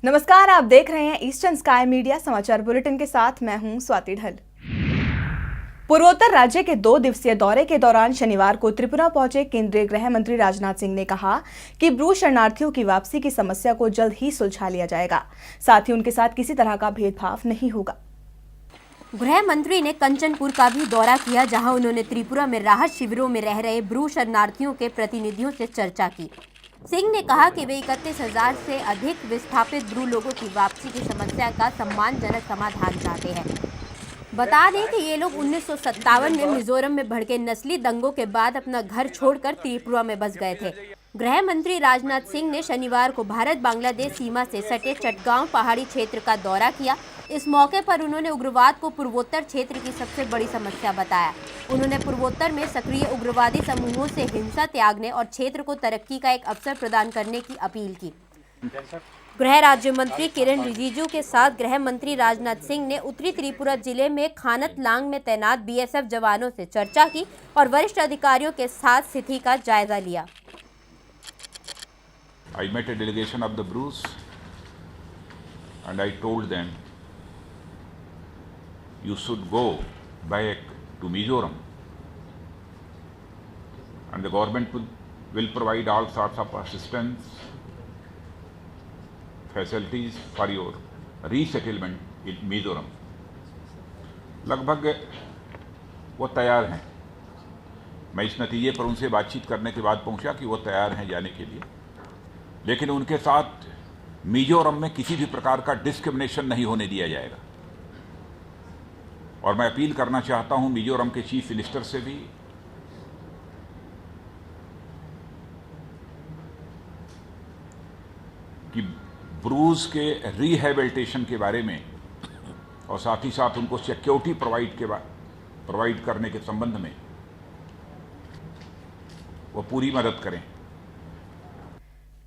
नमस्कार, आप देख रहे हैं ईस्टर्न स्काई मीडिया समाचार बुलेटिन के साथ मैं हूं स्वाति ढल। पूर्वोत्तर राज्य के 2 दिवसीय दौरे के दौरान शनिवार को त्रिपुरा पहुंचे केंद्रीय गृह मंत्री राजनाथ सिंह ने कहा कि ब्रू शरणार्थियों की वापसी की समस्या को जल्द ही सुलझा लिया जाएगा। साथ ही उनके साथ किसी तरह का भेदभाव नहीं होगा। गृह मंत्री ने कंचनपुर का भी दौरा किया, जहां उन्होंने त्रिपुरा में राहत शिविरों में रह रहे ब्रू शरणार्थियों के प्रतिनिधियों से चर्चा की। सिंह ने कहा कि वे 31,000 से अधिक विस्थापित ब्रू लोगों की वापसी की समस्या का सम्मानजनक समाधान चाहते हैं। बता दें कि ये लोग 1957 में मिजोरम में भड़के नस्ली दंगों के बाद अपना घर छोड़कर त्रिपुरा में बस गए थे। गृह मंत्री राजनाथ सिंह ने शनिवार को भारत बांग्लादेश सीमा से सटे चटगांव पहाड़ी क्षेत्र का दौरा किया। इस मौके पर उन्होंने उग्रवाद को पूर्वोत्तर क्षेत्र की सबसे बड़ी समस्या बताया। उन्होंने पूर्वोत्तर में सक्रिय उग्रवादी समूहों से हिंसा त्यागने और क्षेत्र को तरक्की का एक अवसर प्रदान करने की अपील की। गृह राज्य मंत्री किरण रिजिजू के साथ गृह मंत्री राजनाथ सिंह ने उत्तरी त्रिपुरा जिले में खानतलांग में तैनात बीएसएफ जवानों से चर्चा की और वरिष्ठ अधिकारियों के साथ स्थिति का जायजा लिया। I met a delegation of the Bruce and I told them you should go back to Mizoram and the government will provide all sorts of assistance, facilities for your resettlement in Mizoram. लगभग वो तैयार हैं। मैं इस नतीजे पर उनसे बातचीत करने के बाद पहुंचा कि वो तैयार हैं जाने के लिए, लेकिन उनके साथ मिजोरम में किसी भी प्रकार का डिस्क्रिमिनेशन नहीं होने दिया जाएगा। और मैं अपील करना चाहता हूं मिजोरम के चीफ मिनिस्टर से भी कि ब्रूज के रिहेबिलिटेशन के बारे में और साथ ही साथ उनको सिक्योरिटी प्रोवाइड करने के संबंध में वो पूरी मदद करें।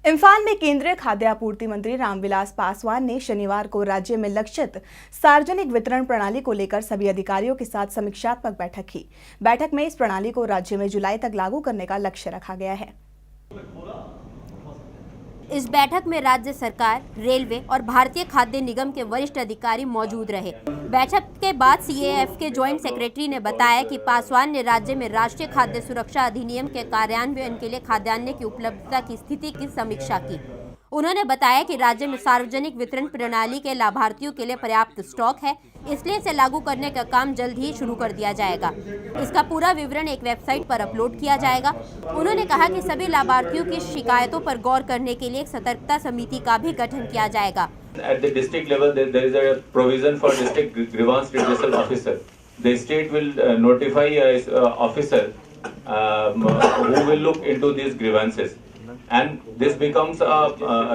इम्फाल में केंद्रीय खाद्य आपूर्ति मंत्री रामविलास पासवान ने शनिवार को राज्य में लक्षित सार्वजनिक वितरण प्रणाली को लेकर सभी अधिकारियों के साथ समीक्षात्मक बैठक की। बैठक में इस प्रणाली को राज्य में जुलाई तक लागू करने का लक्ष्य रखा गया है। इस बैठक में राज्य सरकार, रेलवे और भारतीय खाद्य निगम के वरिष्ठ अधिकारी मौजूद रहे। बैठक के बाद सीएएफ के जॉइंट सेक्रेटरी ने बताया कि पासवान ने राज्य में राष्ट्रीय खाद्य सुरक्षा अधिनियम के कार्यान्वयन के लिए खाद्यान्न की उपलब्धता की स्थिति की समीक्षा की। उन्होंने बताया कि राज्य में सार्वजनिक वितरण प्रणाली के लाभार्थियों के लिए पर्याप्त स्टॉक है, इसलिए इसे लागू करने का काम जल्द ही शुरू कर दिया जाएगा। इसका पूरा विवरण एक वेबसाइट पर अपलोड किया जाएगा। उन्होंने कहा कि सभी लाभार्थियों की शिकायतों पर गौर करने के लिए एक सतर्कता समिति का भी गठन किया जाएगा। At the district level, there is a provision for district grievance redressal officer. The state will notify a officer who will look into these grievances, and this becomes a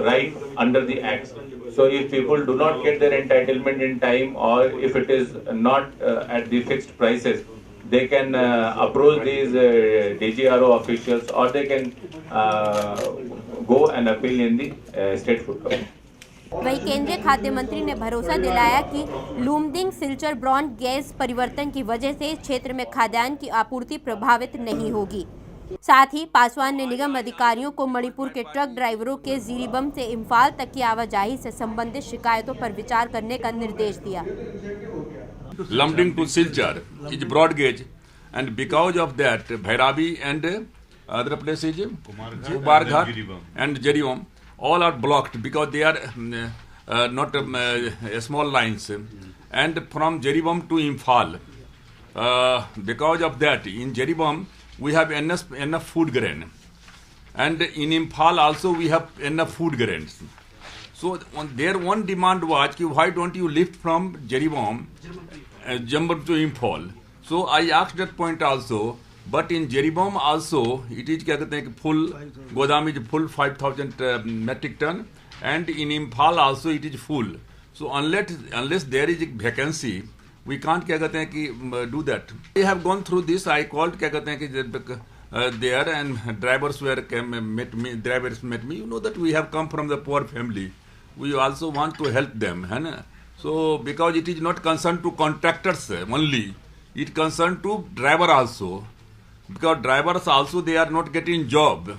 right under the Act. So if people do not get their entitlement in time, or if it is not at the fixed prices, they can approach these DGRO officials, or they can go and appeal in the state food commission. वही केंद्रीय खाद्य मंत्री ने भरोसा दिलाया कि लूमदिंग Silchar brand gas परिवर्तन की वजह से इस क्षेत्र में खाद्यान्न की आपूर्ति प्रभावित नहीं होगी। साथ ही पासवान ने निगम अधिकारियों को मणिपुर के ट्रक ड्राइवरों के जीरीबम से इम्फाल तक की आवाजाही से संबंधित शिकायतों पर विचार करने का निर्देश दिया। Lumping to Silchar is broad gauge, and because of that, Bhairavi and other places, Kumarghat and Jeribam, all are blocked because they are not small lines. And from Jeribam to Imphal, because of that, in Jeribam we have enough food grain, and in Imphal also we have enough food grains. So their one demand was, why don't you lift from Jeribam, Jambal to Imphal? So I asked that point also. But in Jeribam also, it is full, Godam is full 5,000 metric ton, and in Imphal also it is full. So unless there is a vacancy, we can't do that. I have gone through this. I called there, and drivers met me. You know that we have come from the poor family. We also want to help them. So because it is not concerned to contractors only, it concerned to driver also. Because drivers also, they are not getting job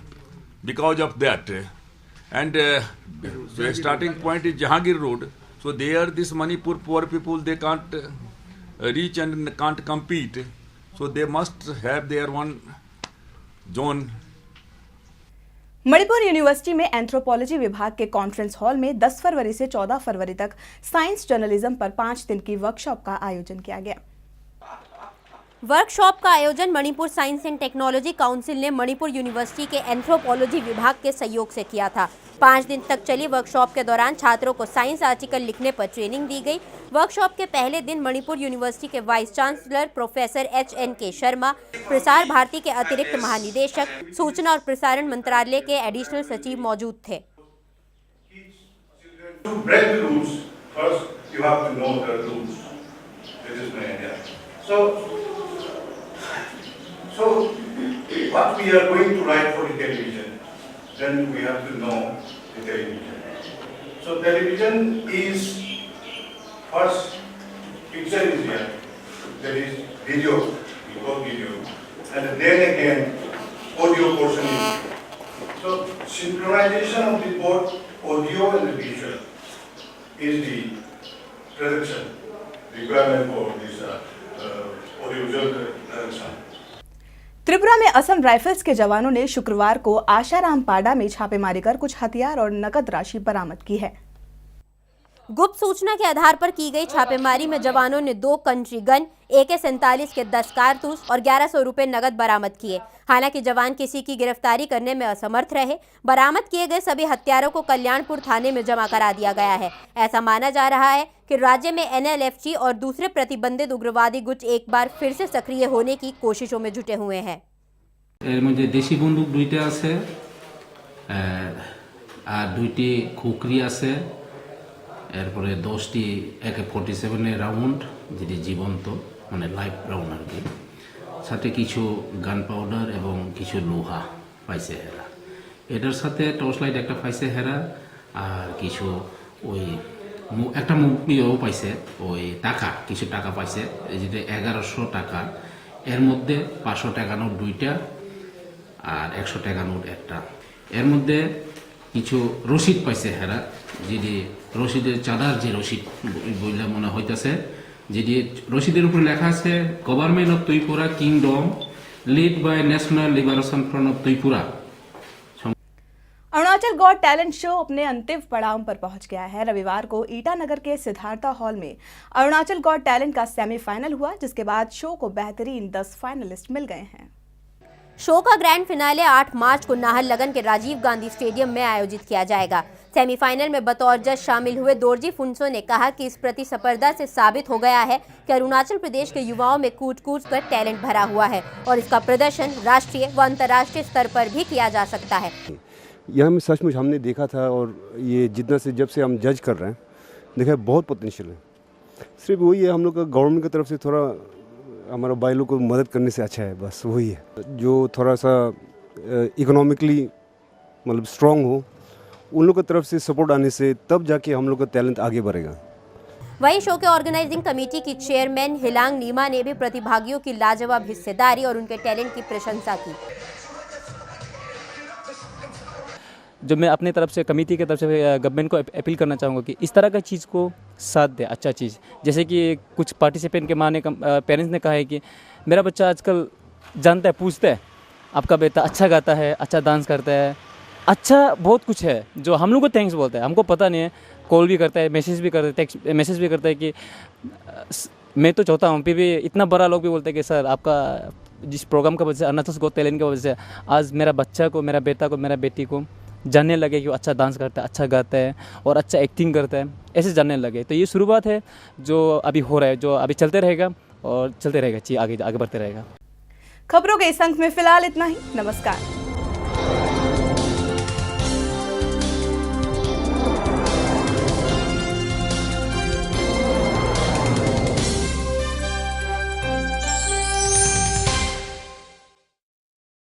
because of that. and the starting point is Jahangir Road. So there, this Manipur poor people, they can't reach and can't compete. So they must have their one zone. Manipur university में anthropology विभाग के conference hall में 10 फरवरी से 14 फरवरी तक science journalism पर 5 दिन की workshop का आयोजन किया गया। वर्कशॉप का आयोजन Manipur science and technology council ने मणिपुर यूनिवर्सिटी के एंथ्रोपोलॉजी विभाग के सहयोग से किया था। 5 दिन तक चली वर्कशॉप के दौरान छात्रों को साइंस आर्टिकल लिखने पर ट्रेनिंग दी गई। वर्कशॉप के पहले दिन मणिपुर यूनिवर्सिटी के vice chancellor professor HNK Sharma, Prasar Bharati के अतिरिक्त महानिदेशक, सूचना और प्रसारण मंत्रालय के एडिशनल सचिव मौजूद थे। To break the rules, first you have to know the rules. This is my idea. So what we are going to write for the television, then we have to know the television. So television is first picture is here, there is video, we go video, and then again audio portion is here. So synchronization of the both audio and the visual is the production requirement for this audiovisual production. Tripura में Assam rifles के जवानों ने शुक्रवार को आशाराम पाडा में छापेमारी कर कुछ हथियार और नकद राशि बरामद की है। गुप्त सूचना के आधार पर की गई छापेमारी में जवानों ने 2 कंट्री गन, AK-47 के 10 कारतूस और 1100 रुपए नकद बरामद किए। हालांकि जवान किसी की गिरफ्तारी करने में असमर्थ रहे। बरामद किए गए सभी हथियारों को कल्याणपुर थाने में जमा करा दिया गया है। ऐसा माना जा रहा है कि राज्य में NLFG और दूसरे प्रतिबंधित उग्रवादी गुट एक बार फिर से सक्रिय होने की कोशिशों में जुटे हुए हैं। এর মধ্যে দেশি বন্দুক 2টা আছে আর 2টি খুকরি আছে, এরপরে 10টি AK-47 এর রাউন্ড যেটি জীবন্ত মানে লাইভ রাউন্ড আর কি, সাথে কিছু গান পাউডার এবং কিছু লোহা পাইছে হেরা। এটার সাথে টর্চ লাইট একটা পাইছে হেরা আর কিছু ওই একটা মুভিও পাইছে, ওই টাকা কিছু টাকা পাইছে, যেটা 1100 টাকা। এর মধ্যে 500 টাকা নোট 2টা আর 100 টাকা নোট একটা। এর মধ্যে কিছু রসিদ পাইছে হেরা, যেটি রসিদের চাঁদার যে রসিদ বইলা মনে হইতেছে, যেটি রসিদের উপরে লেখা আছে government of Tripura kingdom led by national liberation front of Tripura. Arunachal got talent show अपने अंतिम पड़ाव पर पहुंच गया है। रविवार को ईटानगर के सिद्धार्था हॉल में अरुणाचल गॉड टैलेंट का सेमीफाइनल हुआ, जिसके बाद शो को बेहतरीन 10 फाइनलिस्ट मिल गए हैं। शो का ग्रैंड फिनाले 8 मार्च को नाहरलगन के राजीव गांधी स्टेडियम में आयोजित किया जाएगा। सेमीफाइनल में बतौर जज शामिल हुए दोरजी फुनसो ने कहा कि इस प्रतिस्पर्धा से साबित हो गया है कि अरुणाचल प्रदेश के युवाओं में कूट कूट कर टैलेंट भरा हुआ है और इसका प्रदर्शन राष्ट्रीय व अंतर्राष्ट्रीय स्तर पर भी किया जा सकता है। यह हमें सचमुच हमने देखा था, और ये जितना से जब से हम जज कर रहे हैं देखा बहुत पोटेंशियल है। सिर्फ वही है, हम लोग का गवर्नमेंट की तरफ से थोड़ा हमारा भाई लोग को मदद करने से अच्छा है, बस वही है। जो थोड़ा सा इकोनॉमिकली मतलब स्ट्रॉन्ग हो, उन लोग की तरफ से सपोर्ट आने से तब जाके हम लोग का टैलेंट आगे बढ़ेगा। वहीं शो के ऑर्गेनाइजिंग कमेटी की चेयरमैन हिलांग नीमा ने भी प्रतिभागियों की लाजवाब हिस्सेदारी और उनके टैलेंट की प्रशंसा की। जो मैं अपने तरफ से कमेटी की तरफ से गवर्नमेंट को अपील करना चाहूँगा कि इस तरह का चीज़ को साथ दे, अच्छा चीज़। जैसे कि कुछ पार्टिसिपेंट के माँ ने पेरेंट्स ने कहा है कि मेरा बच्चा आजकल जानता है, पूछता है आपका बेटा अच्छा गाता है, अच्छा डांस करता है, अच्छा बहुत कुछ है जो हम लोग को थैंक्स बोलता है। हमको पता नहीं है, कॉल भी करता है, मैसेज भी करता है, टेक्स्ट मैसेज भी करता है कि मैं तो चाहता हूँ, फिर भी इतना बड़ा लोग भी बोलते हैं कि सर आपका जिस प्रोग्राम की वजह से, अरुणाचल गॉट टैलेंट की वजह से आज मेरा बच्चा को, मेरा बेटा को, मेरा बेटी को जानने लगे कि वो अच्छा डांस करता है, अच्छा गाता है और अच्छा एक्टिंग करता है, ऐसे जानने लगे। तो ये शुरुआत है जो अभी हो रहा है, जो अभी चलते रहेगा और चलते रहेगा, आगे बढ़ते रहेगा। खबरों के इस अंक में फिलहाल इतना ही। नमस्कार।